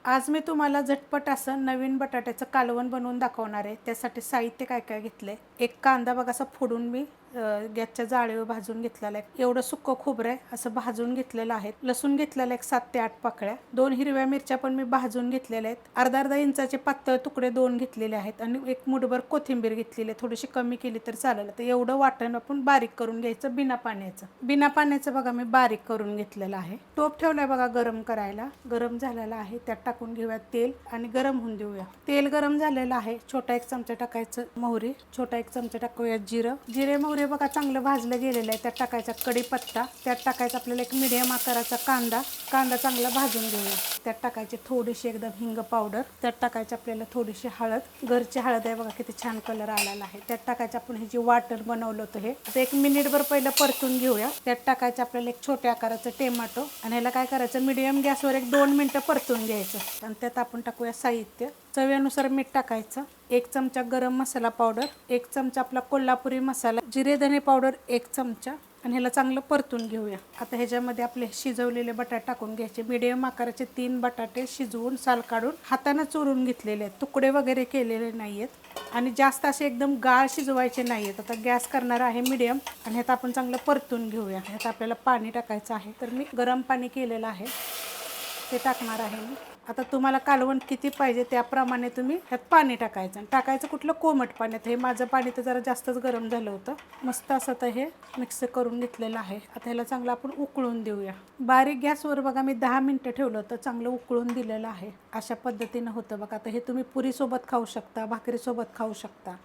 आज मी तुम्हाला झटपट असं नवीन बटाट्याचं कालवण बनवून दाखवणार आहे। त्यासाठी साहित्य काय काय घेतलंय। एक कांदा बघा असा फोडून मी गॅसच्या जाळीवर भाजून घेतलेला आहे। एवढं सुक्क खोबरं आहे असं भाजून घेतलेलं आहे। लसूण घेतलेला एक 7 ते 8 पाकळ्या, 2 हिरव्या मिरच्या पण मी भाजून घेतलेल्या आहेत। अर्धा इंचाचे पातळ तुकडे 2 घेतलेले आहेत आणि एक मुठभर कोथिंबीर घेतलेली आहे। थोडीशी कमी केली तर चालेल। तर एवढं वाटण आपण बारीक करून घ्यायचं बिना पाण्याचं बघा मी बारीक करून घेतलेलं आहे। टोप ठेवलाय बघा गरम करायला, गरम झालेला आहे। त्यात टाकून घेऊया तेल आणि गरम होऊन देऊया। तेल गरम झालेलं आहे। छोटा 1 चमचा टाकायचं मोहरी, छोटा 1 चमचा टाकूया जिरे मोहरी बघा चांगलं भाजलं गेलेलं आहे। त्यात टाकायचा कढीपत्ता, त्यात टाकायचा आपल्याला एक मीडियम आकाराचा कांदा चांगला भाजून घेऊया। त्यात टाकायची थोडीशी एकदम हिंग पावडर, त्यात टाकायची आपल्याला थोडीशी हळद, घरची हळद आहे बघा किती छान कलर आलेला आहे। त्यात टाकायचं आपण हे जे वाटण बनवलं होतं हे 1 मिनिटभर पहिलं परतून घेऊया। त्यात टाकायचं आपल्याला एक छोट्या आकाराचं टोमॅटो आणि ह्याला काय करायचं मीडियम गॅसवर एक 2 मिनिटं परतून घ्यायचं। आणि त्यात आपण टाकूया साहित्य। चवीनुसार मीठ टाकायचं, 1 चमचा गरम मसाला पावडर, 1 चमचा आपला कोल्हापुरी मसाला, जिरे धने पावडर 1 चमचा आणि ह्याला चांगलं परतून घेऊया। आता ह्याच्यामध्ये आपले शिजवलेले बटाटे टाकून घ्यायचे। मीडियम आकाराचे 3 बटाटे शिजवून साल काढून हाताने चुरून घेतलेले आहेत, तुकडे वगैरे केलेले नाहीयेत आणि जास्त असे एकदम गाळ शिजवायचे नाहीयेत। आता गॅस करणार आहे मीडियम आणि ह्यात आपण चांगलं परतून घेऊया। ह्यात आपल्याला पाणी टाकायचं आहे, तर मी गरम पाणी केलेलं आहे ते टाकणार आहे मी। आता तुम्हाला कालवण किती पाहिजे त्याप्रमाणे तुम्ही ह्यात पाणी टाकायचं कुठलं कोमट पाण्यात। हे माझं पाणी तर जरा जास्तच गरम झालं होतं। मस्त असं तर हे मिक्स करून घेतलेलं आहे। आता ह्याला चांगलं आपण उकळून देऊया। बारीक गॅसवर बघा मी 10 मिनिटं ठेवलं होतं, चांगलं उकळून दिलेलं आहे। अशा पद्धतीनं होतं बघा। आता हे तुम्ही पुरीसोबत खाऊ शकता, भाकरीसोबत खाऊ शकता।